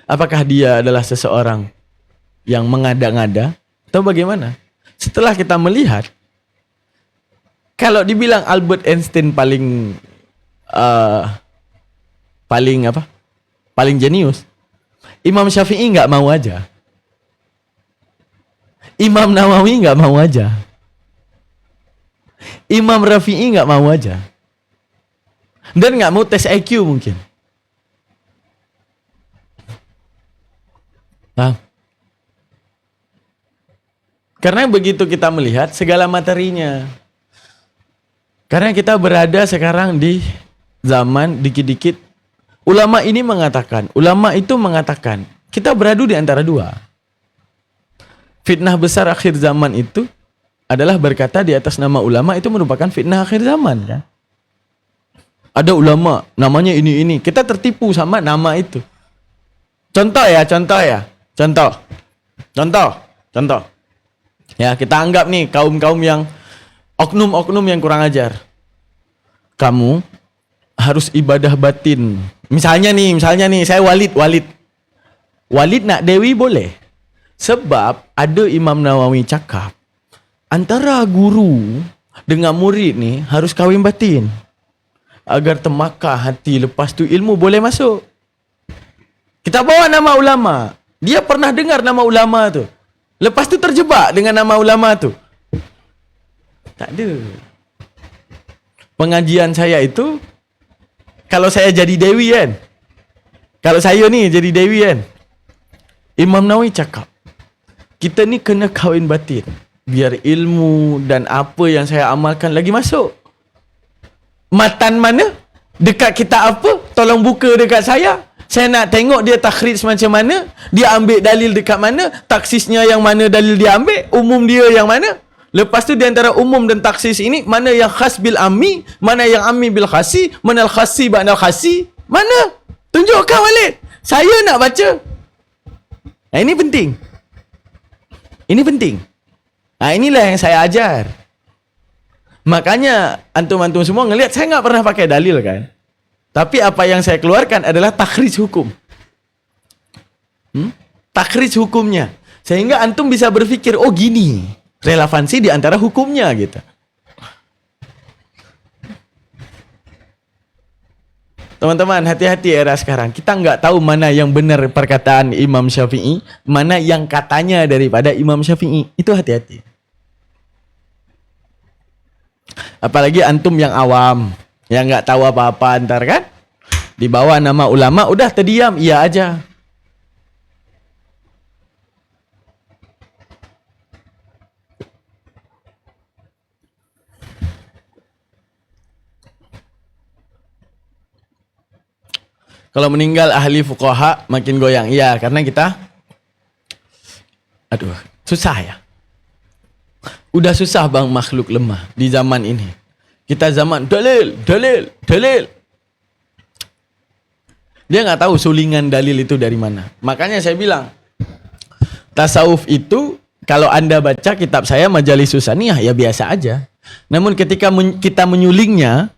Apakah dia adalah seseorang yang mengada-ngada atau bagaimana? Setelah kita melihat, kalau dibilang Albert Einstein paling jenius, Imam Syafi'i nggak mau aja, Imam Nawawi nggak mau aja, Imam Rafi'i nggak mau aja, dan nggak mau tes IQ mungkin. Nah, karena begitu kita melihat segala materinya. Karena kita berada sekarang di zaman dikit-dikit ulama itu mengatakan kita beradu di antara dua. Fitnah besar akhir zaman itu adalah berkata di atas nama ulama, itu merupakan fitnah akhir zaman kan. Ada ulama namanya ini, kita tertipu sama nama itu. Contoh. Ya, kita anggap nih kaum-kaum yang oknum-oknum yang kurang ajar. Kamu harus ibadah batin. Misalnya nih, saya Walid nak Dewi boleh. Sebab ada Imam Nawawi cakap, antara guru dengan murid nih harus kahwin batin. Agar temakar hati, lepas tu ilmu boleh masuk. Kita bawa nama ulama. Dia pernah dengar nama ulama tu. Lepas tu terjebak dengan nama ulama tu. Tak ada. Pengajian saya itu, kalau saya jadi Dewi kan, kalau saya ni jadi Dewi kan, Imam Nawawi cakap, kita ni kena kahwin batin. Biar ilmu dan apa yang saya amalkan lagi masuk. Matan mana? Dekat kita apa? Tolong buka dekat saya. Saya nak tengok dia takhrij macam mana, dia ambil dalil dekat mana, taksisnya yang mana dalil dia ambil, umum dia yang mana. Lepas tu di antara umum dan taksis ini, mana yang khas bil ammi, mana yang ammi bil khasi, mana al khasi ba'dal khasi, mana? Tunjukkan Walid. Saya nak baca. Nah, ini penting. Nah, inilah yang saya ajar. Makanya antum-antum semua ngelihat saya nggak pernah pakai dalil kan. Tapi apa yang saya keluarkan adalah takhrij hukum. Takhrij hukumnya. Sehingga antum bisa berpikir, oh gini relevansi di antara hukumnya gitu. Teman-teman, hati-hati era sekarang. Kita nggak tahu mana yang benar perkataan Imam Syafi'i, mana yang katanya daripada Imam Syafi'i. Itu hati-hati. Apalagi antum yang awam, yang nggak tahu apa-apa ntar kan, di bawah nama ulama udah terdiam, iya aja. Kalau meninggal ahli fuqaha makin goyang, iya karena kita, susah ya. Udah susah bang makhluk lemah di zaman ini. Kita zaman dalil. Dia nggak tahu sulingan dalil itu dari mana. Makanya saya bilang, tasawuf itu kalau Anda baca kitab saya Majalis Susaniyah ya biasa aja. Namun ketika kita menyulingnya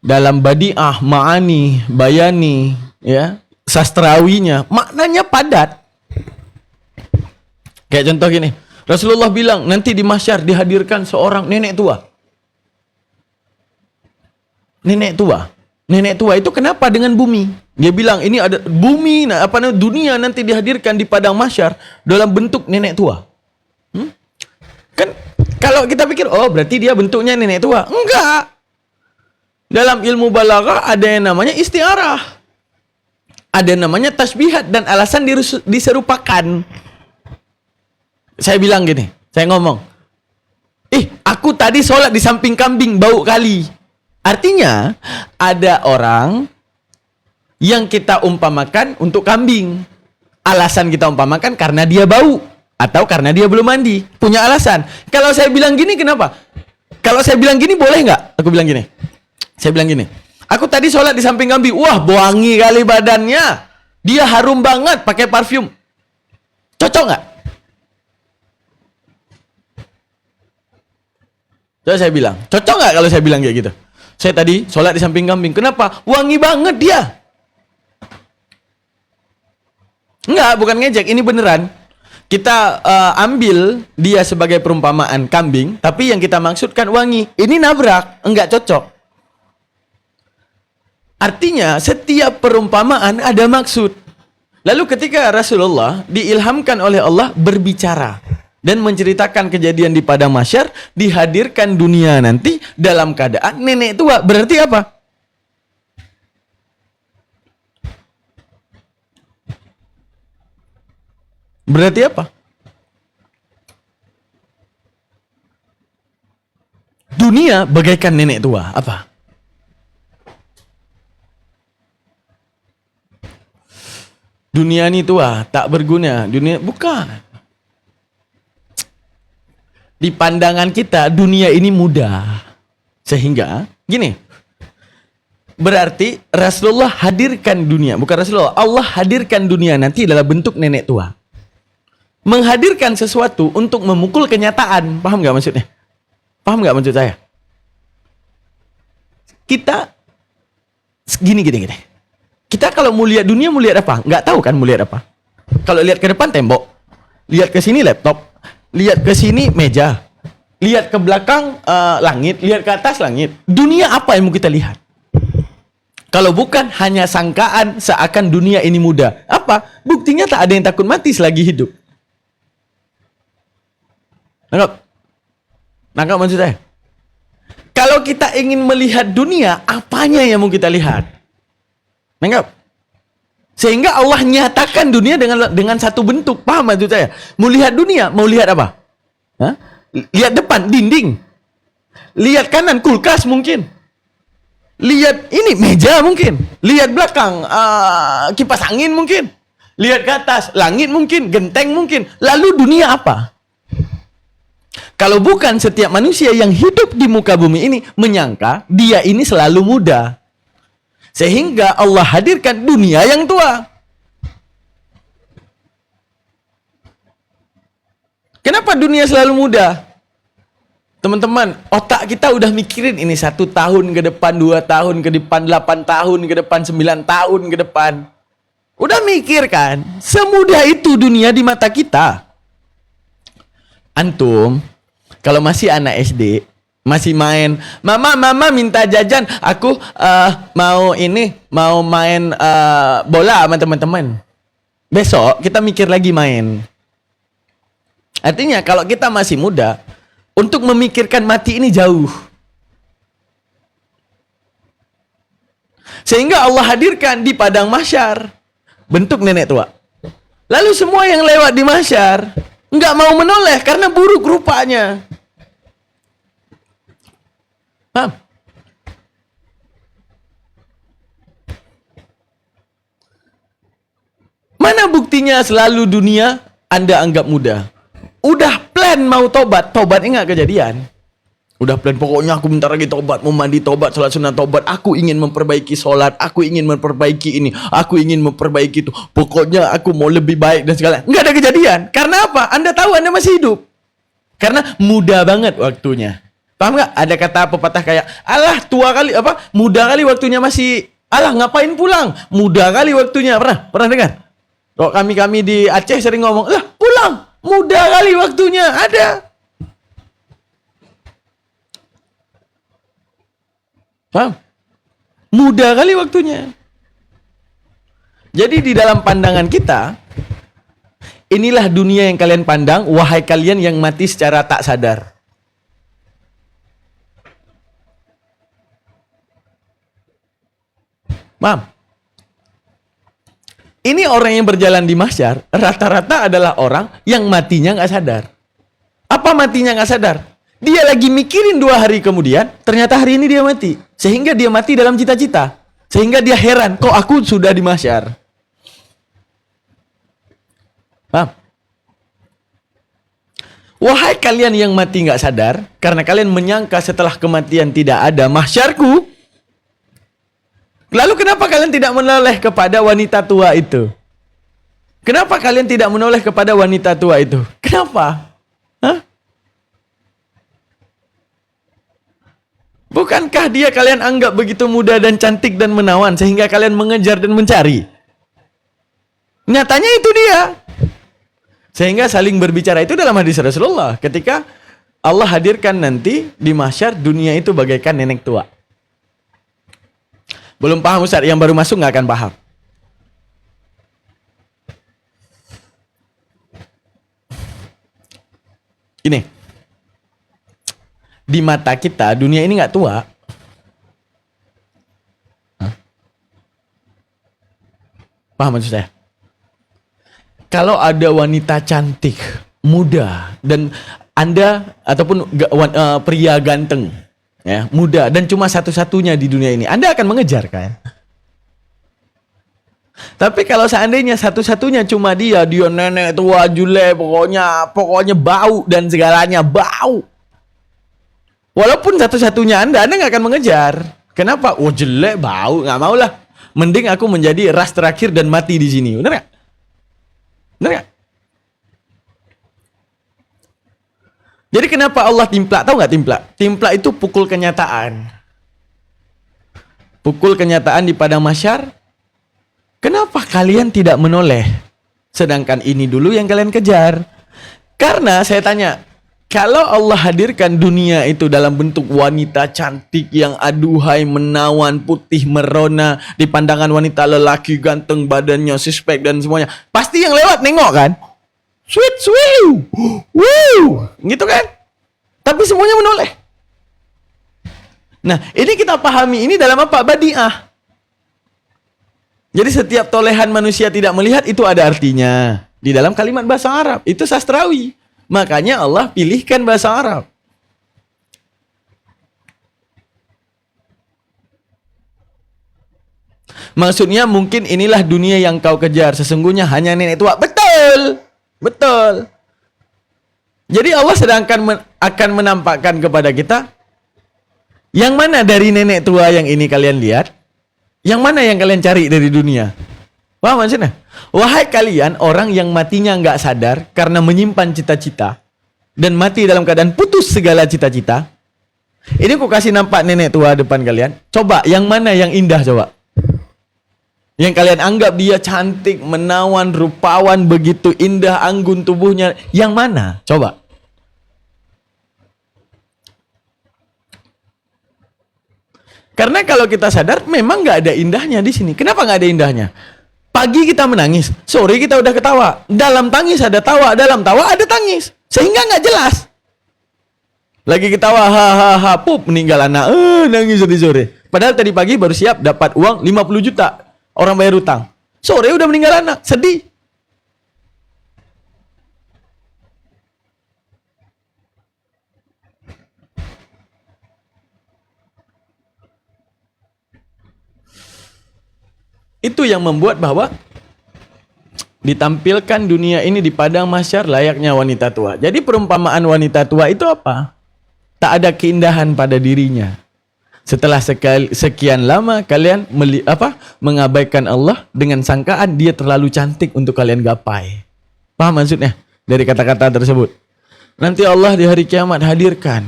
dalam badi'ah, ma'ani, bayani, ya, sastrawinya, maknanya padat. Kayak contoh gini, Rasulullah bilang nanti di mahsyar dihadirkan seorang nenek tua. Nenek tua itu kenapa dengan bumi? Dia bilang ini ada bumi, dunia nanti dihadirkan di padang mahsyar dalam bentuk nenek tua. Kan kalau kita pikir, oh berarti dia bentuknya nenek tua. Enggak. Dalam ilmu balaghah ada yang namanya istiarah. Ada yang namanya tasbihat dan alasan diserupakan. Saya bilang gini, saya ngomong, aku tadi sholat di samping kambing bau kali. Artinya ada orang yang kita umpamakan untuk kambing. Alasan kita umpamakan karena dia bau atau karena dia belum mandi. Punya alasan. Kalau saya bilang gini kenapa? Kalau saya bilang gini boleh nggak? Saya bilang gini. Aku tadi sholat di samping kambing. Wah, wangi kali badannya. Dia harum banget pakai parfum. Cocok nggak? Coba saya bilang, cocok nggak kalau saya bilang kayak gitu? Saya tadi sholat di samping kambing. Kenapa? Wangi banget dia. Enggak, bukan ngejek, ini beneran. Kita ambil dia sebagai perumpamaan kambing, tapi yang kita maksudkan wangi. Ini nabrak, enggak cocok. Artinya setiap perumpamaan ada maksud. Lalu ketika Rasulullah diilhamkan oleh Allah berbicara dan menceritakan kejadian di padang mahsyar, dihadirkan dunia nanti dalam keadaan nenek tua. Berarti apa? Berarti apa? Dunia bagaikan nenek tua. Apa? Dunia ini tua, tak berguna. Dunia bukan. Di pandangan kita dunia ini mudah. Sehingga gini. Berarti Rasulullah hadirkan dunia, bukan Rasulullah. Allah hadirkan dunia nanti dalam bentuk nenek tua. Menghadirkan sesuatu untuk memukul kenyataan. Paham gak maksudnya? Paham gak maksud saya? Kita gini. Kita kalau mau lihat dunia mau lihat apa? Nggak tahu kan mau lihat apa. Kalau lihat ke depan tembok, lihat ke sini laptop, lihat ke sini meja, lihat ke belakang langit, lihat ke atas langit. Dunia apa yang mau kita lihat? Kalau bukan hanya sangkaan seakan dunia ini mudah. Apa? Buktinya tak ada yang takut mati selagi hidup. Nangkap maksud saya? Kalau kita ingin melihat dunia, apanya yang mau kita lihat? Nangkap? Sehingga Allah nyatakan dunia dengan satu bentuk. Paham maksud saya? Mau lihat dunia, mau lihat apa? Hah? Lihat depan, dinding. Lihat kanan, kulkas mungkin. Lihat ini, meja mungkin. Lihat belakang, kipas angin mungkin. Lihat ke atas, langit mungkin, genteng mungkin. Lalu dunia apa? Kalau bukan setiap manusia yang hidup di muka bumi ini menyangka dia ini selalu muda. Sehingga Allah hadirkan dunia yang tua. Kenapa dunia selalu muda? Teman-teman, otak kita udah mikirin ini 1 tahun ke depan, 2 tahun ke depan, 8 tahun ke depan, 9 tahun ke depan. Udah mikir kan? Semudah itu dunia di mata kita. Antum, kalau masih anak SD, masih main, mama minta jajan, aku mau main bola sama teman-teman. Besok kita mikir lagi main. Artinya kalau kita masih muda, untuk memikirkan mati ini jauh. Sehingga Allah hadirkan di padang mahsyar bentuk nenek tua. Lalu semua yang lewat di mahsyar nggak mau menoleh karena buruk rupanya. Paham? Mana buktinya selalu dunia Anda anggap mudah? Udah plan mau tobatnya nggak kejadian. Udah plan, pokoknya aku bentar lagi tobat, mau mandi tobat, sholat sunnah tobat, aku ingin memperbaiki sholat, aku ingin memperbaiki ini, aku ingin memperbaiki itu, pokoknya aku mau lebih baik dan segala. Nggak ada kejadian. Karena apa? Anda tahu Anda masih hidup. Karena mudah banget waktunya. Paham nggak? Ada kata pepatah kayak, alah tua kali, muda kali waktunya masih, alah ngapain pulang? Muda kali waktunya. Pernah dengar? Kok kami di Aceh sering ngomong, lah pulang, muda kali waktunya. Ada. Paham? Mudah kali waktunya. Jadi di dalam pandangan kita, inilah dunia yang kalian pandang, wahai kalian yang mati secara tak sadar. Paham? Ini orang yang berjalan di mahsyar, rata-rata adalah orang yang matinya nggak sadar. Apa matinya nggak sadar? Dia lagi mikirin 2 hari kemudian, ternyata hari ini dia mati. Sehingga dia mati dalam cita-cita. Sehingga dia heran, kok aku sudah di mahsyar. Paham? Wahai kalian yang mati nggak sadar, karena kalian menyangka setelah kematian tidak ada mahsyarku, lalu kenapa kalian tidak menoleh kepada wanita tua itu? Kenapa kalian tidak menoleh kepada wanita tua itu? Kenapa? Hah? Bukankah dia kalian anggap begitu muda dan cantik dan menawan sehingga kalian mengejar dan mencari? Nyatanya itu dia. Sehingga saling berbicara itu dalam hadis Rasulullah. Ketika Allah hadirkan nanti di mahsyar, dunia itu bagaikan nenek tua. Belum paham Ustaz, yang baru masuk nggak akan paham. Ini, di mata kita dunia ini nggak tua. Paham maksud saya? Kalau ada wanita cantik, muda, dan Anda ataupun pria ganteng, ya, muda, dan cuma satu-satunya di dunia ini, Anda akan mengejar kan? Tapi kalau seandainya satu-satunya cuma dia nenek tua, julek, pokoknya bau dan segalanya bau. Walaupun satu-satunya Anda nggak akan mengejar. Kenapa? Oh jelek, bau, nggak mau lah. Mending aku menjadi ras terakhir dan mati di sini. Benar nggak? Benar nggak? Jadi kenapa Allah timplak? Tahu nggak timplak? Timplak itu pukul kenyataan. Pukul kenyataan di padang mahsyar. Kenapa kalian tidak menoleh? Sedangkan ini dulu yang kalian kejar. Karena saya tanya, kalau Allah hadirkan dunia itu dalam bentuk wanita cantik yang aduhai, menawan, putih, merona, di pandangan wanita lelaki ganteng, badannya suspek dan semuanya, pasti yang lewat nengok kan? Sweet, sweet, woo, gitu kan? Tapi semuanya menoleh. Nah, ini kita pahami ini dalam apa? Badi'ah. Jadi setiap tolehan manusia tidak melihat itu ada artinya. Di dalam kalimat bahasa Arab. Itu sastrawi. Makanya Allah pilihkan bahasa Arab. Maksudnya mungkin inilah dunia yang kau kejar. Sesungguhnya hanya nenek tua. Betul. Betul. Jadi Allah sedangkan akan menampakkan kepada kita. Yang mana dari nenek tua yang ini kalian lihat? Yang mana yang kalian cari dari dunia? Paham maksudnya? Wahai kalian orang yang matinya nggak sadar karena menyimpan cita-cita dan mati dalam keadaan putus segala cita-cita. Ini aku kasih nampak nenek tua depan kalian. Coba yang mana yang indah coba? Yang kalian anggap dia cantik, menawan, rupawan, begitu indah, anggun tubuhnya. Yang mana? Coba. Karena kalau kita sadar, memang nggak ada indahnya di sini. Kenapa nggak ada indahnya? Pagi kita menangis, sore kita udah ketawa. Dalam tangis ada tawa, dalam tawa ada tangis. Sehingga nggak jelas. Lagi ketawa, hahaha, pup, meninggal anak, nangis sore. Padahal tadi pagi baru siap dapat uang 50 juta. Orang bayar utang. Sore udah meninggal anak, sedih. Itu yang membuat bahwa ditampilkan dunia ini di padang mahsyar layaknya wanita tua. Jadi perumpamaan wanita tua itu apa? Tak ada keindahan pada dirinya. Setelah sekian lama kalian mengabaikan Allah dengan sangkaan dia terlalu cantik untuk kalian gapai. Paham maksudnya dari kata-kata tersebut? Nanti Allah di hari kiamat hadirkan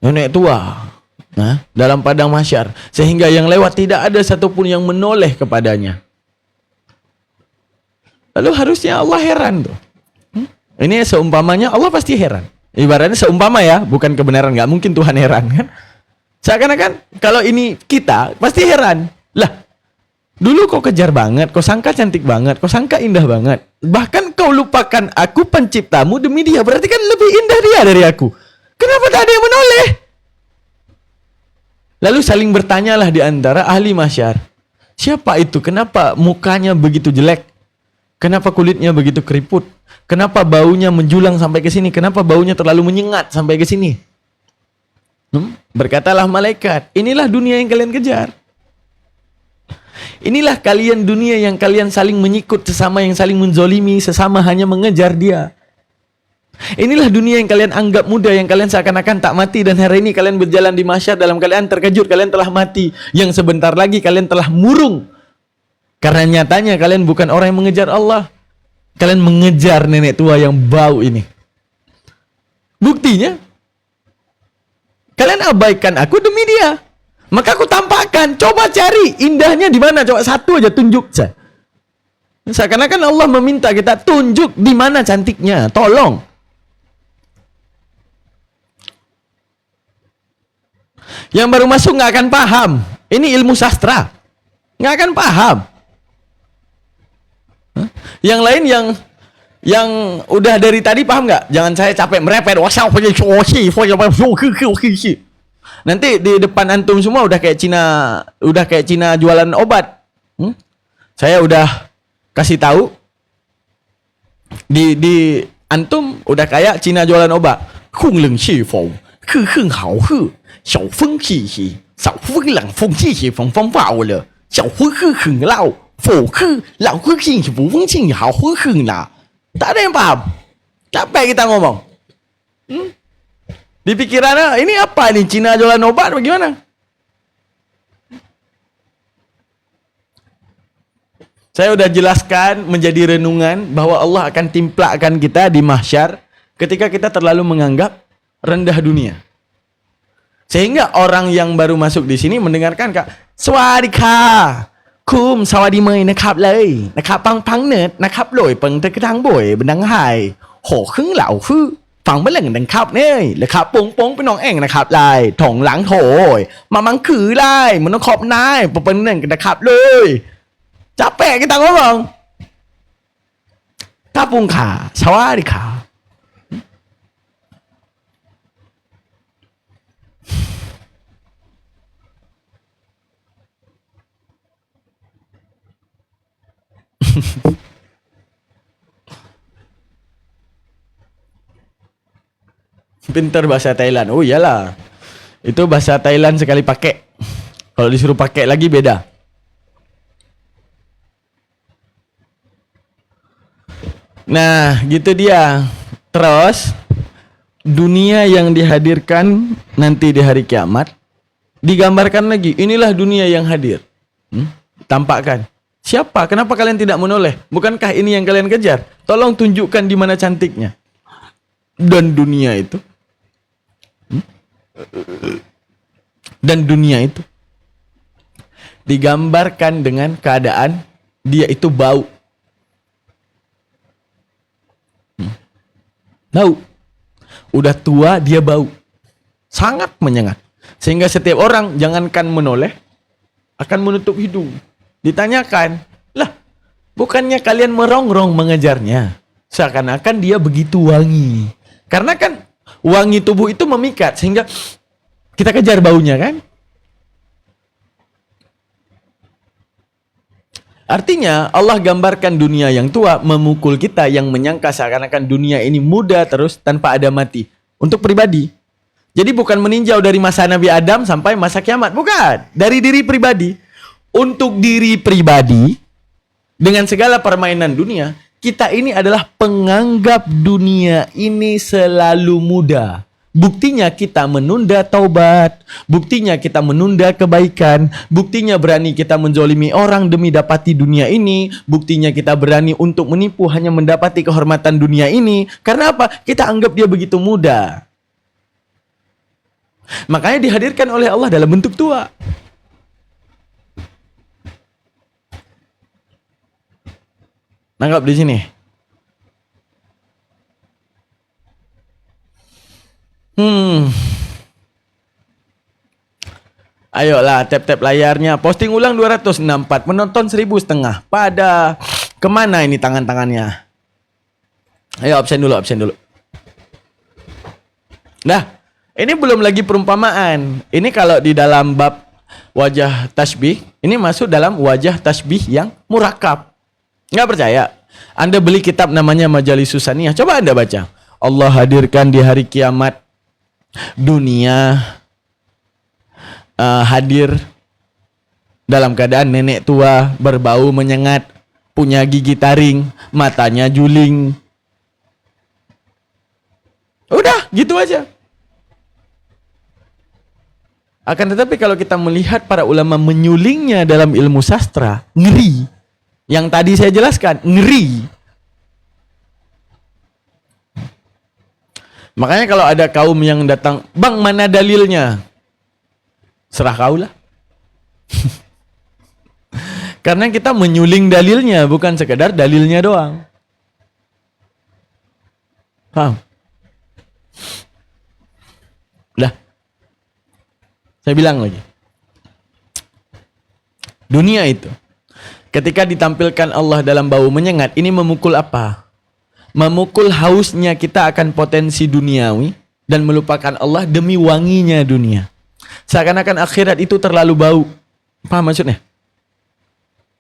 nenek tua. Nah, dalam padang mahsyar sehingga yang lewat tidak ada satupun yang menoleh kepadanya. Lalu harusnya Allah heran tuh. Ini seumpamanya Allah pasti heran. Ibaratnya seumpama ya, bukan kebenaran, nggak mungkin Tuhan heran kan? Seakan-akan kalau ini kita pasti heran. Lah, dulu kau kejar banget, kau sangka cantik banget, kau sangka indah banget. Bahkan kau lupakan aku penciptamu demi dia. Berarti kan lebih indah dia dari aku. Kenapa tak ada yang menoleh? Lalu saling bertanyalah di antara ahli mahsyar. Siapa itu? Kenapa mukanya begitu jelek? Kenapa kulitnya begitu keriput? Kenapa baunya menjulang sampai ke sini? Kenapa baunya terlalu menyengat sampai ke sini? Berkatalah malaikat, inilah dunia yang kalian kejar. Inilah kalian dunia yang kalian saling menyikut sesama, yang saling menzolimi sesama hanya mengejar dia. Inilah dunia yang kalian anggap mudah, yang kalian seakan-akan tak mati, dan hari ini kalian berjalan di mahsyar dalam keadaan terkejut, kalian telah mati, yang sebentar lagi kalian telah murung. Karena nyatanya kalian bukan orang yang mengejar Allah. Kalian mengejar nenek tua yang bau ini. Buktinya, kalian abaikan aku demi dia. Maka aku tampakkan, coba cari indahnya di mana, coba satu aja tunjuk saya. Seakan-akan Allah meminta kita tunjuk di mana cantiknya, tolong. Yang baru masuk nggak akan paham. Ini ilmu sastra, nggak akan paham. Yang lain yang udah dari tadi paham nggak? Jangan saya capek merepet. Nanti di depan antum semua udah kayak Cina jualan obat. Saya udah kasih tahu di antum udah kayak Cina jualan obat. Kung leng xi fou, ke heng hao he, xiao feng xi xi, sao feng lang feng xi xi feng feng bao le, xiao hu he heng lao, fou he lao hu xing xi bu feng xing hao hu heng la. Tak ada yang paham. Capek kita ngomong. Di pikirannya ini apa nih, Cina jualan obat bagaimana? Saya udah jelaskan menjadi renungan bahwa Allah akan timplakan kita di mahsyar ketika kita terlalu menganggap rendah dunia. Sehingga orang yang baru masuk di sini mendengarkan Kak, Swadika, Kum, Sawadi Mei nakap lei, nakap pang net, nakap loi peng terketang boy, benang hai, ho kheng lao hu, fang beleng nakap nei, lekap pong pong ไปน้องแอ่งนะครับลายถงหลังโถยมามังคือลายมันต้องขอบนายปเป็นนั่นกันนะครับเลย capek kita ngomong. Tapung ka, sawari ka. Pintar bahasa Thailand. Oh iyalah. Itu bahasa Thailand sekali pakai. Kalau disuruh pakai lagi beda. Nah, gitu dia. Terus dunia yang dihadirkan nanti di hari kiamat digambarkan lagi. Inilah dunia yang hadir. Tampakkan. Siapa? Kenapa kalian tidak menoleh? Bukankah ini yang kalian kejar? Tolong tunjukkan di mana cantiknya. Dan dunia itu. Dan dunia itu digambarkan dengan keadaan dia itu bau. Bau. Udah tua dia bau. Sangat menyengat. Sehingga setiap orang jangankan menoleh, akan menutup hidung. Ditanyakan, lah bukannya kalian merongrong mengejarnya? Seakan-akan dia begitu wangi. Karena kan wangi tubuh itu memikat. Sehingga kita kejar baunya kan? Artinya Allah gambarkan dunia yang tua memukul kita yang menyangka seakan-akan dunia ini muda terus tanpa ada mati. Untuk pribadi. Jadi bukan meninjau dari masa Nabi Adam sampai masa kiamat. Bukan. Dari diri pribadi. Untuk diri pribadi dengan segala permainan dunia, kita ini adalah penganggap dunia ini selalu muda. Buktinya kita menunda taubat, buktinya kita menunda kebaikan, buktinya berani kita menzolimi orang demi dapati dunia ini, buktinya kita berani untuk menipu hanya mendapati kehormatan dunia ini. Karena apa? Kita anggap dia begitu muda. Makanya dihadirkan oleh Allah dalam bentuk tua. Nangkap di sini. Ayolah tap-tap layarnya. Posting ulang 264. Menonton 1.500. Pada kemana ini tangan-tangannya? Ayo absen dulu. Nah, ini belum lagi perumpamaan. Ini kalau di dalam bab wajah tasbih, ini masuk dalam wajah tasbih yang murakab. Nggak percaya? Anda beli kitab namanya Majalisus Saniyah. Coba Anda baca. Allah hadirkan di hari kiamat. Dunia hadir dalam keadaan nenek tua, berbau menyengat, punya gigi taring, matanya juling. Udah, gitu aja. Akan tetapi kalau kita melihat para ulama menyulingnya dalam ilmu sastra, ngeri. Yang tadi saya jelaskan, ngeri. Makanya kalau ada kaum yang datang, bang mana dalilnya? Serah kau lah. Karena kita menyuling dalilnya, bukan sekedar dalilnya doang. Paham? Udah. Saya bilang lagi. Dunia itu, ketika ditampilkan Allah dalam bau menyengat, ini memukul apa? Memukul hausnya kita akan potensi duniawi dan melupakan Allah demi wanginya dunia. Seakan-akan akhirat itu terlalu bau. Paham maksudnya?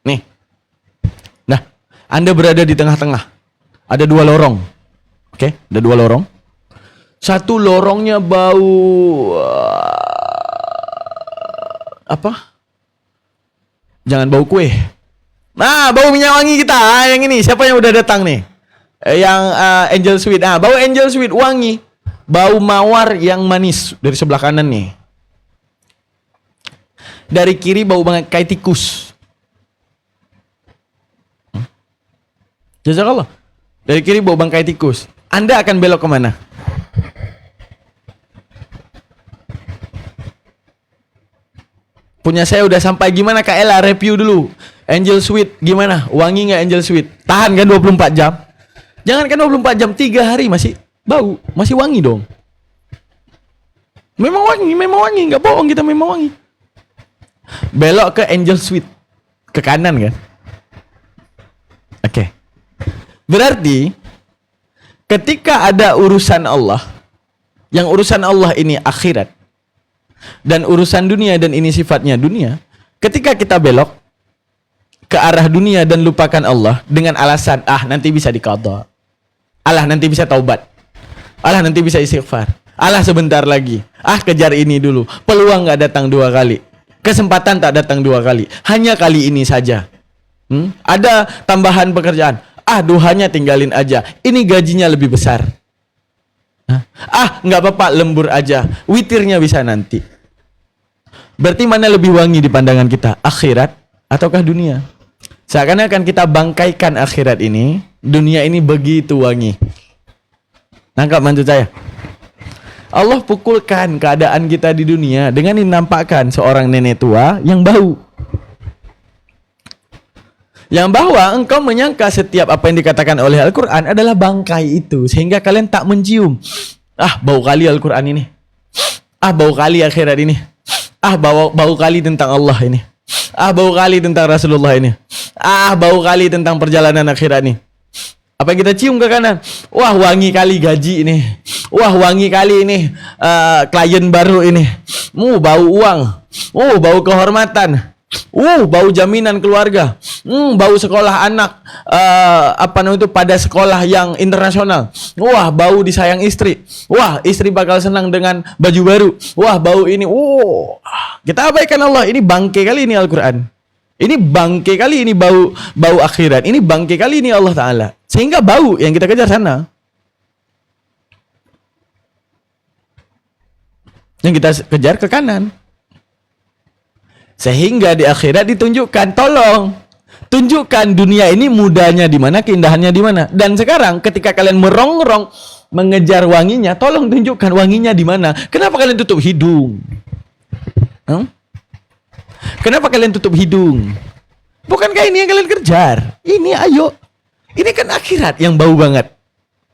Nih. Nah, Anda berada di tengah-tengah. Ada 2 lorong. Oke, ada 2 lorong. Satu lorongnya bau apa? Jangan bau kue. Nah, bau minyak wangi kita. Yang ini, siapa yang udah datang nih? Yang angel sweet. Ah, bau angel sweet wangi. Bau mawar yang manis dari sebelah kanan nih. Dari kiri bau bangkai tikus. Jazakallah. Dari kiri bau bangkai tikus. Anda akan belok kemana? Punya saya udah sampai, gimana Kak Ella, review dulu. Angel Sweet gimana? Wangi nggak Angel Sweet? Tahan kan 24 jam? Jangan kan 24 jam, 3 hari masih bau, masih wangi dong. Memang wangi, nggak bohong kita, memang wangi. Belok ke Angel Sweet, ke kanan kan? Oke. Berarti ketika ada urusan Allah, yang urusan Allah ini akhirat, dan urusan dunia dan ini sifatnya dunia, ketika kita belok ke arah dunia dan lupakan Allah dengan alasan, nanti bisa diqadha, nanti bisa taubat, nanti bisa istighfar, sebentar lagi, kejar ini dulu, peluang nggak datang 2 kali, kesempatan tak datang 2 kali, hanya kali ini saja. Ada tambahan pekerjaan, duhanya tinggalin aja, ini gajinya lebih besar. Nggak apa-apa, lembur aja, witirnya bisa nanti. Berarti mana lebih wangi di pandangan kita, akhirat ataukah dunia? Seakan-akan kita bangkaikan akhirat ini, dunia ini begitu wangi. Nangkap maksud saya? Allah pukulkan keadaan kita di dunia dengan dinampakkan seorang nenek tua yang bau. Yang bahwa engkau menyangka setiap apa yang dikatakan oleh Al-Quran adalah bangkai itu, sehingga kalian tak mencium. Bau kali Al-Quran ini. Bau kali akhirat ini. Bau kali tentang Allah ini. Bau kali tentang Rasulullah ini. Bau kali tentang perjalanan akhirat ini. Apa yang kita cium ke kanan? Wah, wangi kali gaji ini. Wah, wangi kali ini klien baru ini. Bau uang. Bau kehormatan. Bau jaminan keluarga. Bau sekolah anak pada sekolah yang internasional. Wah, bau disayang istri. Wah, istri bakal senang dengan baju baru. Wah, bau ini. Kita abaikan Allah. Ini bangke kali ini Al-Quran. Ini bangke kali ini bau akhirat. Ini bangke kali ini Allah Ta'ala. Sehingga bau yang kita kejar sana. Yang kita kejar ke kanan. Sehingga di akhirat ditunjukkan, tolong tunjukkan dunia ini mudahnya di mana, keindahannya di mana. Dan sekarang ketika kalian merongrong mengejar wanginya, tolong tunjukkan wanginya di mana. Kenapa kalian tutup hidung? Kenapa kalian tutup hidung? Bukankah ini yang kalian kejar? Ini ayo. Ini kan akhirat yang bau banget.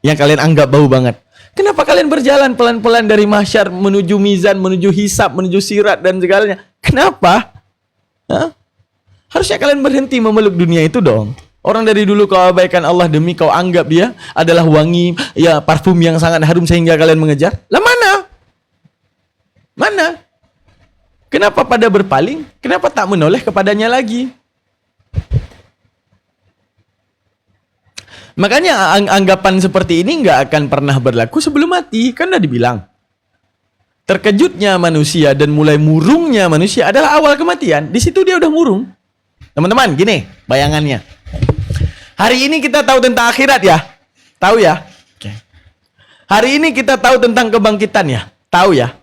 Yang kalian anggap bau banget. Kenapa kalian berjalan pelan-pelan dari mahsyar menuju mizan, menuju hisab, menuju sirat dan segalanya? Kenapa? Harusnya kalian berhenti memeluk dunia itu dong. Orang dari dulu kau abaikan Allah demi kau anggap dia adalah wangi, ya parfum yang sangat harum sehingga kalian mengejar. Lah mana? Mana? Kenapa pada berpaling? Kenapa tak menoleh kepadanya lagi? Makanya anggapan seperti ini nggak akan pernah berlaku sebelum mati. Kan udah dibilang. Terkejutnya manusia dan mulai murungnya manusia adalah awal kematian. Di situ dia udah murung. Teman-teman, gini bayangannya. Hari ini kita tahu tentang akhirat ya? Tahu ya? Oke. Hari ini kita tahu tentang kebangkitan ya? Tahu ya?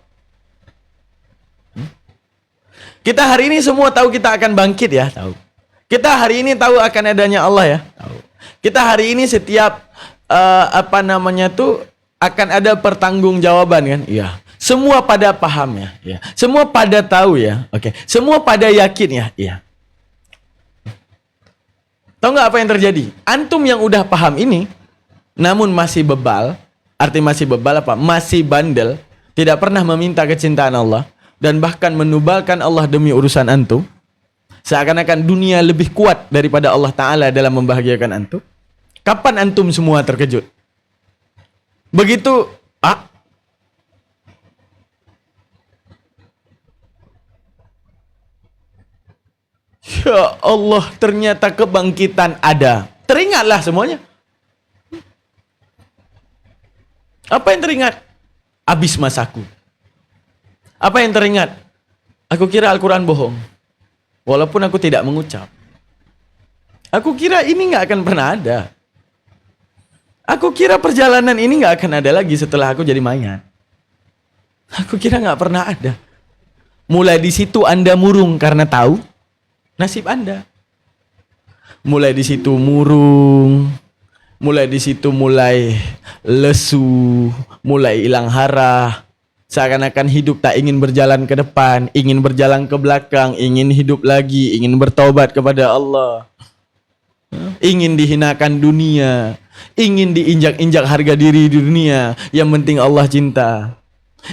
Kita hari ini semua tahu kita akan bangkit ya? Tahu. Kita hari ini tahu akan adanya Allah ya? Tahu. Kita hari ini setiap akan ada pertanggungjawaban kan? Iya. Semua pada paham ya? Iya. Semua pada tahu ya? Oke. Semua pada yakin ya? Iya. Tahu nggak apa yang terjadi? Antum yang udah paham ini, namun masih bebal, arti masih bebal apa? Masih bandel, tidak pernah meminta kecintaan Allah, dan bahkan menubalkan Allah demi urusan antum, seakan-akan dunia lebih kuat daripada Allah Ta'ala dalam membahagiakan antum. Kapan antum semua terkejut? Begitu, ya Allah, ternyata kebangkitan ada. Teringatlah semuanya. Apa yang teringat? Habis masaku. Apa yang teringat? Aku kira Al-Quran bohong. Walaupun aku tidak mengucap. Aku kira ini nggak akan pernah ada. Aku kira perjalanan ini nggak akan ada lagi setelah aku jadi mayat. Aku kira nggak pernah ada. Mulai di situ Anda murung karena tahu nasib Anda. Mulai di situ murung, mulai di situ mulai lesu, mulai hilang arah. Seakan-akan hidup tak ingin berjalan ke depan, ingin berjalan ke belakang, ingin hidup lagi, ingin bertaubat kepada Allah. Ingin dihinakan dunia, ingin diinjak-injak harga diri di dunia, yang penting Allah cinta.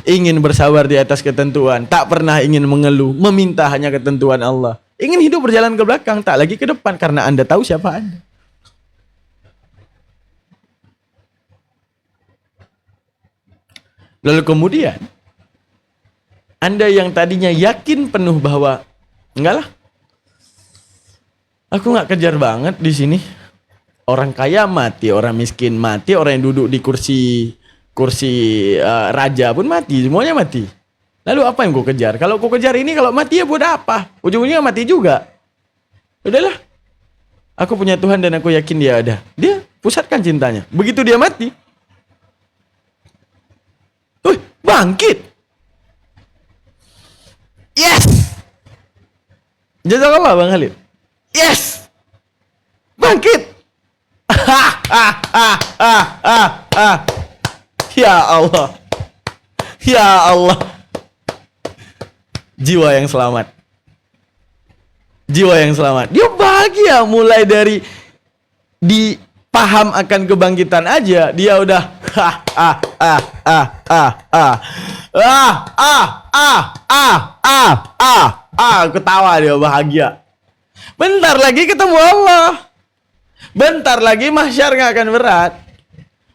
Ingin bersabar di atas ketentuan, tak pernah ingin mengeluh, meminta hanya ketentuan Allah. Ingin hidup berjalan ke belakang, tak lagi ke depan, karena Anda tahu siapa Anda. Lalu kemudian, Anda yang tadinya yakin penuh bahwa, enggak lah, aku nggak kejar banget di sini. Orang kaya mati, orang miskin mati, orang yang duduk di kursi raja pun mati, semuanya mati. Lalu apa yang gue kejar? Kalau gue kejar ini, kalau mati ya buat apa? Ujung-ujungnya mati juga. Udahlah, aku punya Tuhan dan aku yakin dia ada. Dia pusatkan cintanya. Begitu dia mati, bangkit. Yes. Jazakallah Bang Khalid. Yes. Bangkit. Ya Allah. Ya Allah. Jiwa yang selamat. Jiwa yang selamat. Dia bahagia mulai dari dipaham akan kebangkitan aja, dia udah ketawa, dia bahagia. Bentar lagi ketemu Allah. Bentar lagi mahsyar nggak akan berat.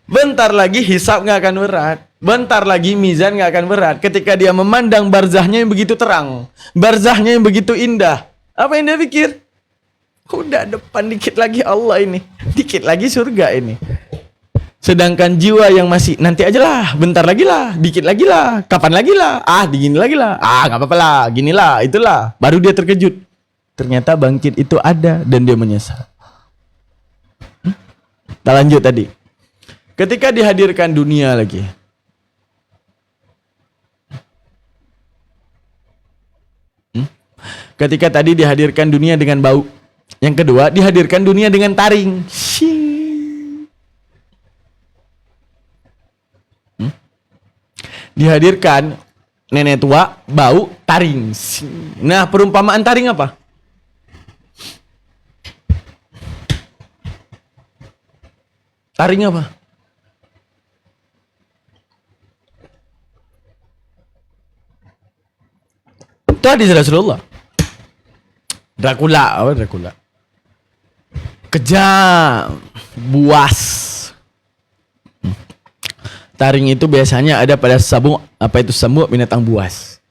Bentar lagi hisab nggak akan berat. Bentar lagi mizan nggak akan berat. Ketika dia memandang barzahnya yang begitu terang, barzahnya yang begitu indah, apa yang dia pikir? Udah depan dikit lagi Allah ini, dikit lagi surga ini. Sedangkan jiwa yang masih nanti aja lah, bentar lagi lah, dikit lagi lah, kapan lagi lah, digini lagi lah, nggak apa-apa lah, ginilah, itulah. Baru dia terkejut. Ternyata bangkit itu ada dan dia menyesal. Kita lanjut tadi. Ketika dihadirkan dunia lagi. Ketika tadi dihadirkan dunia dengan bau. Yang kedua, dihadirkan dunia dengan taring. Dihadirkan nenek tua, bau, taring. Nah, perumpamaan taring apa? Taring apa? Itu hadis Rasulullah. Dracula, apa Dracula? Kejam, buas. Taring itu biasanya ada pada sabuk, apa itu sabuk binatang buas.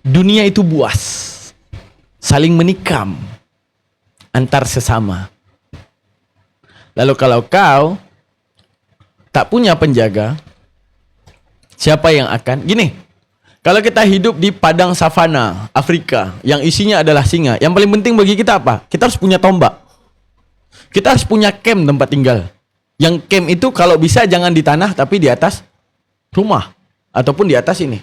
Dunia itu buas, saling menikam antar sesama. Lalu kalau kau tak punya penjaga, siapa yang akan? Gini, kalau kita hidup di padang savana Afrika yang isinya adalah singa, yang paling penting bagi kita apa? Kita harus punya tombak. Kita harus punya camp tempat tinggal. Yang camp itu kalau bisa jangan di tanah tapi di atas rumah ataupun di atas ini.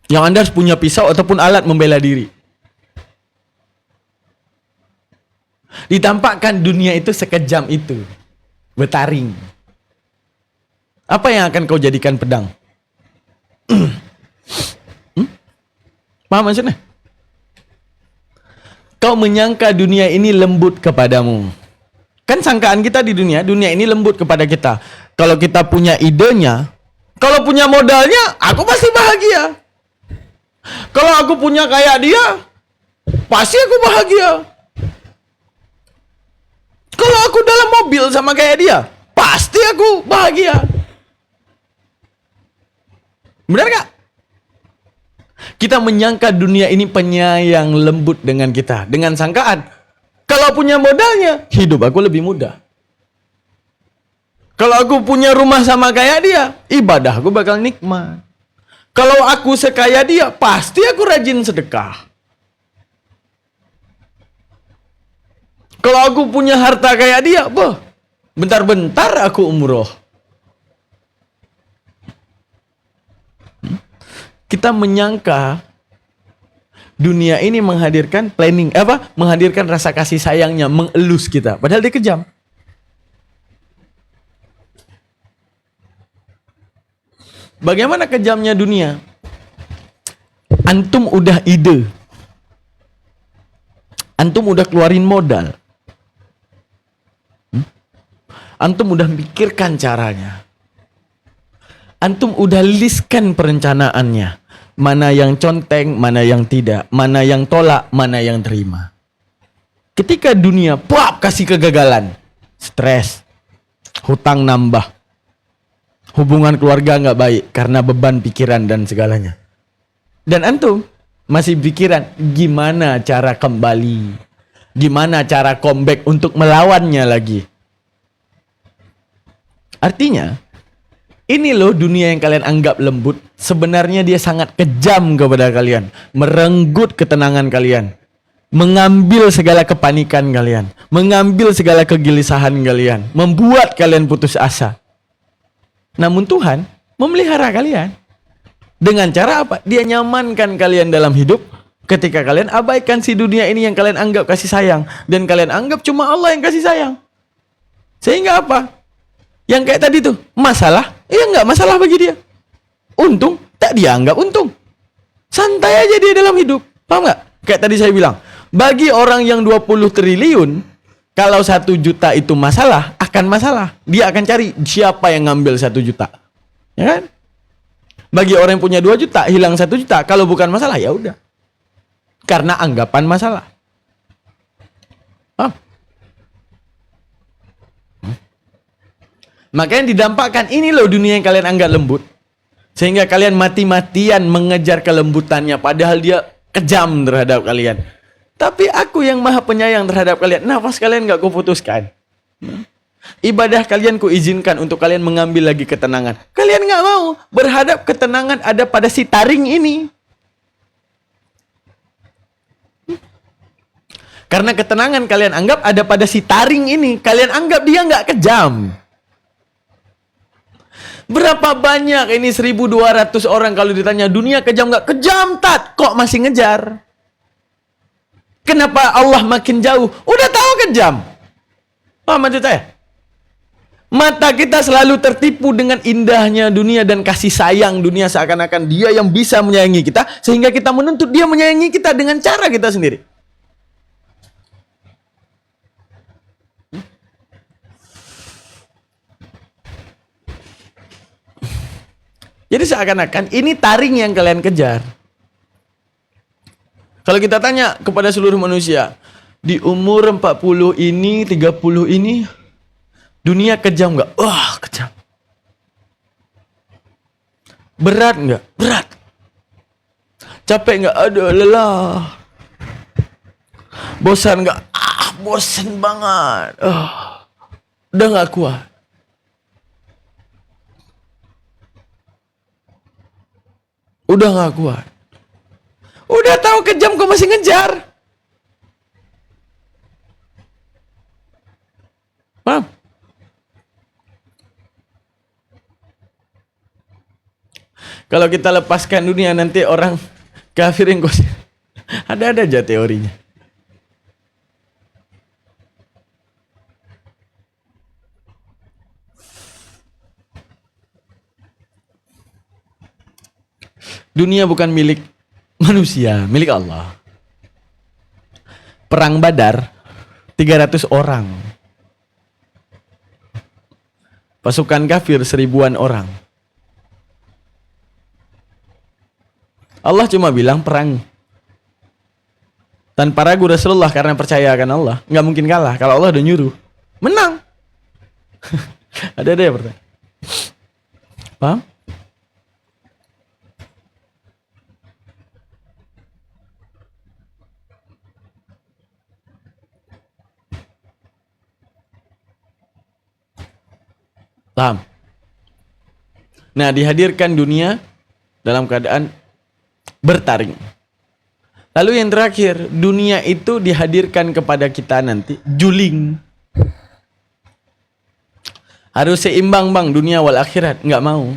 Yang Anda harus punya pisau ataupun alat membela diri. Ditampakkan dunia itu sekejam itu. Bertaring. Apa yang akan kau jadikan pedang? Paham maksudnya? Kau menyangka dunia ini lembut kepadamu. Kan sangkaan kita di dunia ini lembut kepada kita. Kalau kita punya idenya, kalau punya modalnya, aku pasti bahagia. Kalau aku punya kayak dia, pasti aku bahagia. Kalau aku dalam mobil sama kayak dia, pasti aku bahagia. Benar gak? Kita menyangka dunia ini penyayang lembut dengan kita. Dengan sangkaan, kalau punya modalnya, hidup aku lebih mudah. Kalau aku punya rumah sama kayak dia, ibadah aku bakal nikmat. Kalau aku sekaya dia, pasti aku rajin sedekah. Kalau aku punya harta kayak dia, bentar-bentar aku umroh. Kita menyangka dunia ini menghadirkan menghadirkan rasa kasih sayangnya, mengelus kita, padahal dia kejam. Bagaimana kejamnya dunia? Antum udah ide, antum udah keluarin modal, antum udah mikirkan caranya, antum udah listkan perencanaannya, mana yang conteng, mana yang tidak, mana yang tolak, mana yang terima. Ketika dunia kasih kegagalan, stres, hutang nambah, hubungan keluarga nggak baik karena beban pikiran dan segalanya. Dan antum masih pikiran gimana cara kembali, gimana cara comeback untuk melawannya lagi. Artinya, ini loh dunia yang kalian anggap lembut, sebenarnya dia sangat kejam kepada kalian, merenggut ketenangan kalian, mengambil segala kepanikan kalian, mengambil segala kegelisahan kalian, membuat kalian putus asa. Namun Tuhan memelihara kalian. Dengan cara apa? Dia nyamankan kalian dalam hidup ketika kalian abaikan si dunia ini yang kalian anggap kasih sayang. Dan kalian anggap cuma Allah yang kasih sayang. Sehingga apa? Yang kayak tadi tuh, masalah, nggak masalah bagi dia. Untung, tak dianggap untung. Santai aja dia dalam hidup. Paham nggak? Kayak tadi saya bilang, bagi orang yang 20 triliun, kalau 1 juta itu masalah, akan masalah. Dia akan cari siapa yang ngambil 1 juta. Ya kan? Bagi orang yang punya 2 juta, hilang 1 juta. Kalau bukan masalah, ya udah. Karena anggapan masalah. Makanya didampakkan, ini loh dunia yang kalian anggap lembut. Sehingga kalian mati-matian mengejar kelembutannya. Padahal dia kejam terhadap kalian. Tapi aku yang maha penyayang terhadap kalian. Nafas kalian gak kuputuskan. Ibadah kalian kuizinkan untuk kalian mengambil lagi ketenangan. Kalian gak mau. Berhadap ketenangan ada pada si taring ini. Karena ketenangan kalian anggap ada pada si taring ini. Kalian anggap dia gak kejam. Berapa banyak ini 1.200 orang kalau ditanya dunia kejam gak? Kejam tat. Kok masih ngejar? Kenapa Allah makin jauh? Udah tahu kejam. Paham maksud saya? Mata kita selalu tertipu dengan indahnya dunia dan kasih sayang dunia, seakan-akan dia yang bisa menyayangi kita, sehingga kita menuntut dia menyayangi kita dengan cara kita sendiri. Jadi seakan-akan ini taring yang kalian kejar. Kalau kita tanya kepada seluruh manusia, di umur 40 ini, 30 ini, dunia kejam nggak? Wah, kejam. Berat nggak? Berat. Capek nggak? Aduh, lelah. Bosan nggak? Bosan banget. Udah nggak kuat. Udah nggak kuat. Udah tahu kejam kok masih ngejar. Paham? Kalau kita lepaskan dunia, nanti orang kafir yang ada aja teorinya. Dunia bukan milik manusia, milik Allah. Perang Badar 300 orang. Pasukan kafir 1000-an orang. Allah cuma bilang perang. Tanpa ragu Rasulullah karena percaya akan Allah, nggak mungkin kalah. Kalau Allah udah nyuruh, menang. Ada ya pertanyaan? Paham? Paham? Nah, dihadirkan dunia dalam keadaan bertaring. Lalu yang terakhir, dunia itu dihadirkan kepada kita nanti juling. Harus seimbang bang, dunia wal akhirat. Nggak mau.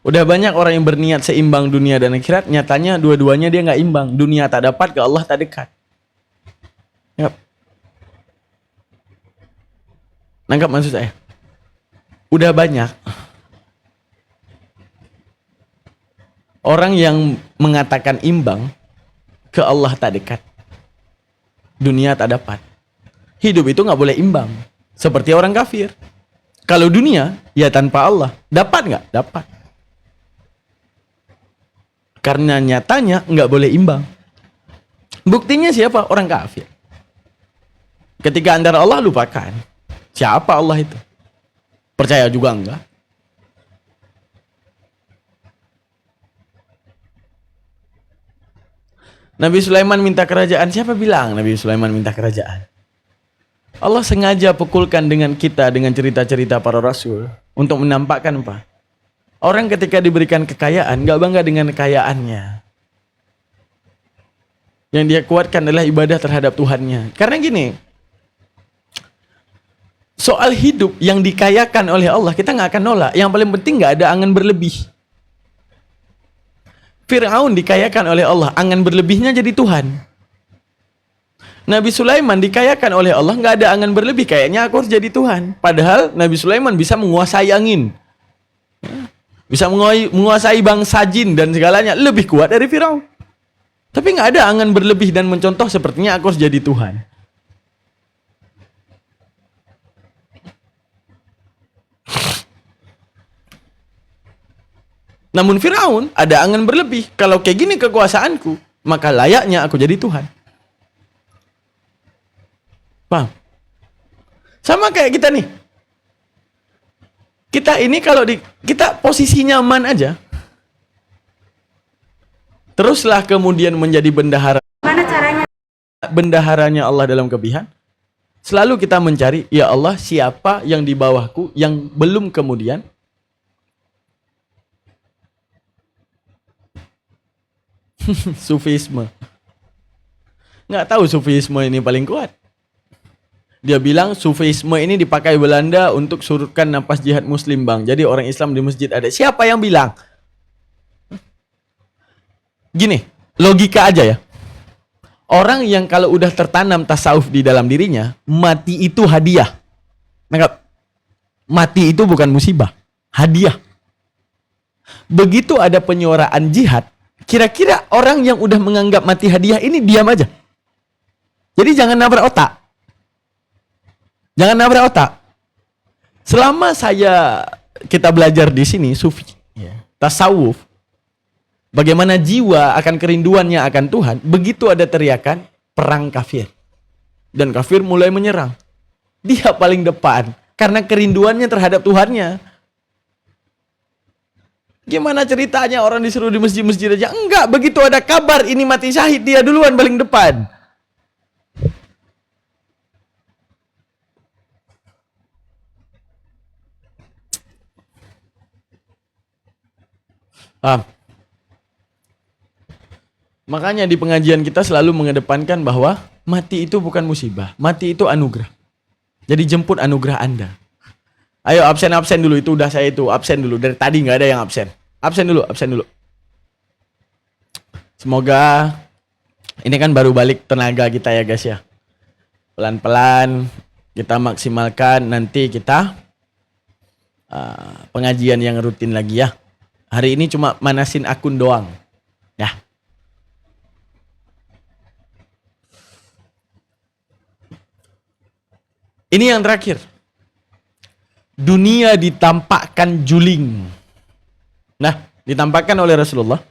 Udah banyak orang yang berniat seimbang dunia dan akhirat, nyatanya dua-duanya dia nggak imbang. Dunia tak dapat, ke Allah tak dekat. Yap. Nangkap maksud saya? Udah banyak orang yang mengatakan imbang, ke Allah tak dekat. Dunia tak dapat. Hidup itu nggak boleh imbang. Seperti orang kafir. Kalau dunia, ya tanpa Allah. Dapat nggak? Dapat. Karena nyatanya nggak boleh imbang. Buktinya siapa? Orang kafir. Ketika antara Allah, lupakan. Siapa Allah itu? Percaya juga enggak? Nabi Sulaiman minta kerajaan. Siapa bilang Nabi Sulaiman minta kerajaan? Allah sengaja pukulkan dengan kita dengan cerita-cerita para rasul untuk menampakkan apa? Orang ketika diberikan kekayaan nggak bangga dengan kekayaannya. Yang dia kuatkan adalah ibadah terhadap Tuhannya. Karena gini, soal hidup yang dikayakan oleh Allah kita nggak akan nolak. Yang paling penting nggak ada angan berlebih. Fir'aun dikayakan oleh Allah, angan berlebihnya jadi Tuhan. Nabi Sulaiman dikayakan oleh Allah, nggak ada angan berlebih, kayaknya aku harus jadi Tuhan. Padahal Nabi Sulaiman bisa menguasai angin, bisa menguasai bangsa jin dan segalanya, lebih kuat dari Fir'aun. Tapi nggak ada angan berlebih dan mencontoh sepertinya aku harus jadi Tuhan. Namun Fir'aun ada angan berlebih. Kalau kayak gini kekuasaanku, maka layaknya aku jadi Tuhan. Paham? Sama kayak kita nih. Kita ini kalau kita posisi nyaman aja. Teruslah kemudian menjadi bendahara. Mana caranya? Bendaharanya Allah dalam kebihan. Selalu kita mencari, ya Allah, siapa yang di bawahku yang belum kemudian Sufisme. Nggak tahu Sufisme ini paling kuat. Dia bilang Sufisme ini dipakai Belanda untuk surutkan napas jihad muslim bang. Jadi orang Islam di masjid ada. Siapa yang bilang? Gini, logika aja ya. Orang yang kalau udah tertanam tasawuf di dalam dirinya, mati itu hadiah. Nangkap? Mati itu bukan musibah, hadiah. Begitu ada penyuaraan jihad, kira-kira orang yang udah menganggap mati hadiah ini diam aja. Jadi jangan nabrak otak. Jangan nabrak otak. Selama kita belajar di sini sufi, tasawuf, bagaimana jiwa akan kerinduannya akan Tuhan, begitu ada teriakan perang kafir. Dan kafir mulai menyerang. Dia paling depan karena kerinduannya terhadap Tuhannya. Gimana ceritanya orang disuruh di masjid-masjid aja? Enggak, begitu ada kabar ini mati syahid, dia duluan paling depan. Makanya di pengajian kita selalu mengedepankan bahwa mati itu bukan musibah, mati itu anugerah. Jadi jemput anugerah Anda. Ayo absen dulu, itu udah saya itu absen dulu, dari tadi nggak ada yang absen. Absen dulu. Semoga ini kan baru balik tenaga kita ya guys ya. Pelan-pelan kita maksimalkan, nanti kita pengajian yang rutin lagi ya. Hari ini cuma manasin akun doang. Ya. Ini yang terakhir. Dunia ditampakkan juling. Nah, ditampakkan oleh Rasulullah.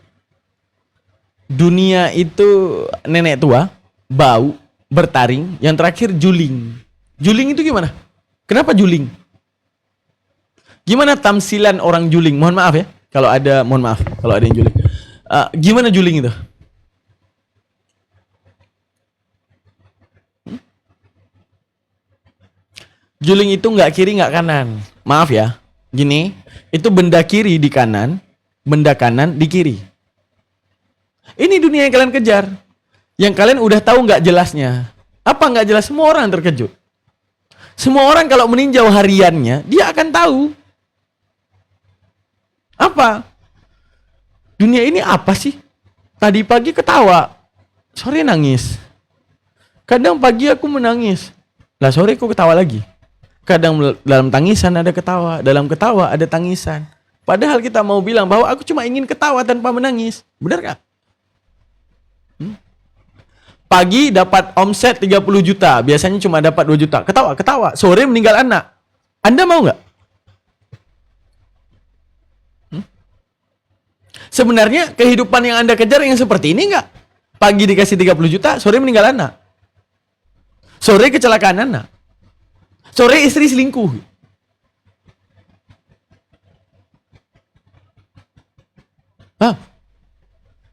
Dunia itu nenek tua, bau, bertaring. Yang terakhir juling. Juling itu gimana? Kenapa juling? Gimana tamsilan orang juling? Mohon maaf ya, kalau ada, mohon maaf kalau ada yang juling. Gimana juling itu? Juling itu nggak kiri nggak kanan. Maaf ya, gini, itu benda kiri di kanan, benda kanan di kiri. Ini dunia yang kalian kejar, yang kalian udah tahu nggak jelasnya. Apa nggak jelas? Semua orang terkejut. Semua orang kalau meninjau hariannya, dia akan tahu. Apa? Dunia ini apa sih? Tadi pagi ketawa, sore nangis. Kadang pagi aku menangis, lah sore aku ketawa lagi. Kadang dalam tangisan ada ketawa, dalam ketawa ada tangisan. Padahal kita mau bilang bahwa aku cuma ingin ketawa tanpa menangis. Benar gak? Pagi dapat omset 30 juta, biasanya cuma dapat 2 juta. Ketawa. Sore meninggal anak. Anda mau gak? Sebenarnya kehidupan yang Anda kejar yang seperti ini enggak? Pagi dikasih 30 juta, sore meninggal anak. Sore kecelakaan anak. Sore istri selingkuh.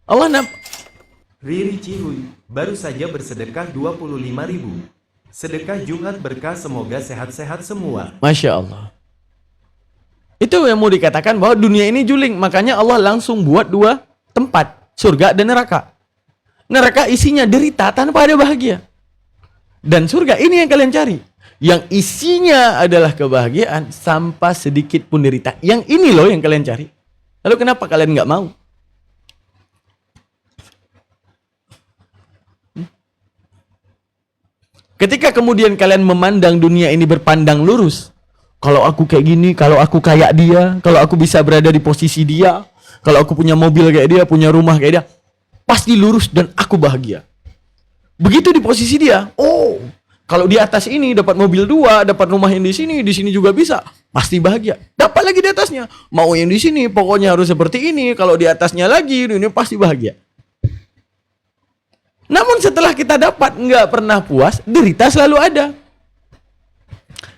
Allah Riri Cihuy baru saja bersedekah 25.000. Sedekah Jumat berkah, semoga sehat-sehat semua. Masya Allah. Itu yang mau dikatakan bahwa dunia ini juling. Makanya Allah langsung buat 2 tempat. Surga dan neraka. Neraka isinya derita tanpa ada bahagia. Dan surga ini yang kalian cari. Yang isinya adalah kebahagiaan tanpa sedikit pun derita. Yang ini loh yang kalian cari. Lalu kenapa kalian nggak mau? Ketika kemudian kalian memandang dunia ini berpandang lurus. Kalau aku kayak gini, kalau aku kayak dia, kalau aku bisa berada di posisi dia, kalau aku punya mobil kayak dia, punya rumah kayak dia, pasti lurus dan aku bahagia. Begitu di posisi dia, oh, kalau di atas ini dapat mobil 2, dapat rumah yang di sini juga bisa, pasti bahagia. Dapat lagi di atasnya, mau yang di sini, pokoknya harus seperti ini. Kalau di atasnya lagi, ini pasti bahagia. Namun setelah kita dapat, nggak pernah puas, derita selalu ada.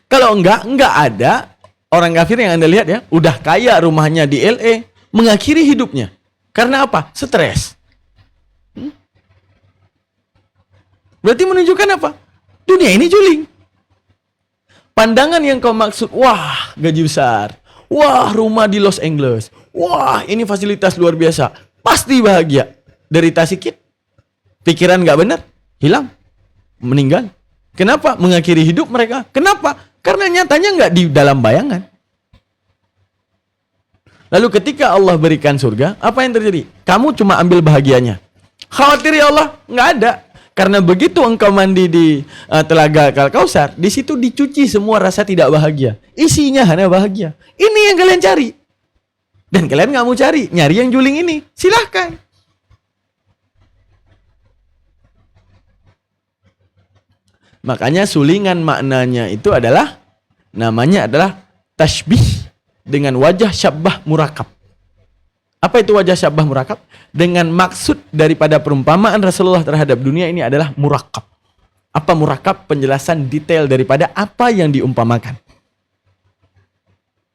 Kalau enggak ada. Orang kafir yang Anda lihat ya, udah kaya, rumahnya di LA, mengakhiri hidupnya. Karena apa? Stres. Berarti menunjukkan apa? Dunia ini juling. Pandangan yang kau maksud, wah gaji besar, wah rumah di Los Angeles, wah ini fasilitas luar biasa, pasti bahagia. Derita sikit, pikiran nggak benar, hilang, meninggal. Kenapa? Mengakhiri hidup mereka. Kenapa? Karena nyatanya nggak di dalam bayangan. Lalu ketika Allah berikan surga, apa yang terjadi? Kamu cuma ambil bahagianya. Khawatir ya Allah? Nggak ada. Karena begitu engkau mandi di telaga Al-Kausar, di situ dicuci semua rasa tidak bahagia. Isinya hanya bahagia. Ini yang kalian cari. Dan kalian nggak mau cari, nyari yang juling ini. Silahkan. Makanya sulingan maknanya itu adalah, namanya adalah tashbih dengan wajah syabbah murakab. Apa itu wajah syabbah murakab? Dengan maksud daripada perumpamaan Rasulullah terhadap dunia ini adalah murakab. Apa murakab? Penjelasan detail daripada apa yang diumpamakan.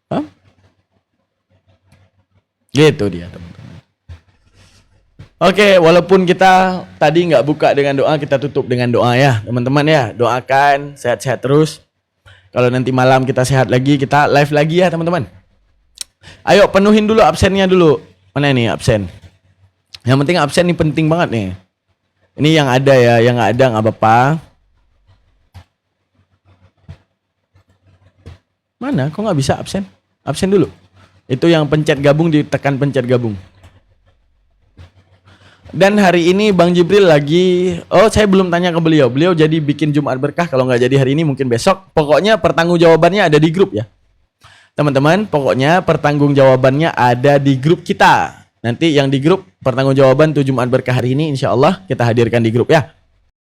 Hah? Gitu dia teman-teman. Oke, walaupun kita tadi nggak buka dengan doa, kita tutup dengan doa ya teman-teman ya. Doakan sehat-sehat terus. Kalau nanti malam kita sehat lagi, kita live lagi ya teman-teman. Ayo penuhin dulu absennya dulu. Mana ini absen? Yang penting absen ini penting banget nih. Ini yang ada ya, yang nggak ada nggak apa-apa. Mana? Kok nggak bisa absen? Absen dulu. Itu yang pencet gabung, ditekan pencet gabung. Dan hari ini Bang Jibril lagi, saya belum tanya ke beliau. Beliau jadi bikin Jumat Berkah, kalau nggak jadi hari ini mungkin besok. Pokoknya pertanggungjawabannya ada di grup ya. Teman-teman, pokoknya pertanggungjawabannya ada di grup kita. Nanti yang di grup pertanggungjawaban tuh Jumat Berkah hari ini insya Allah kita hadirkan di grup ya.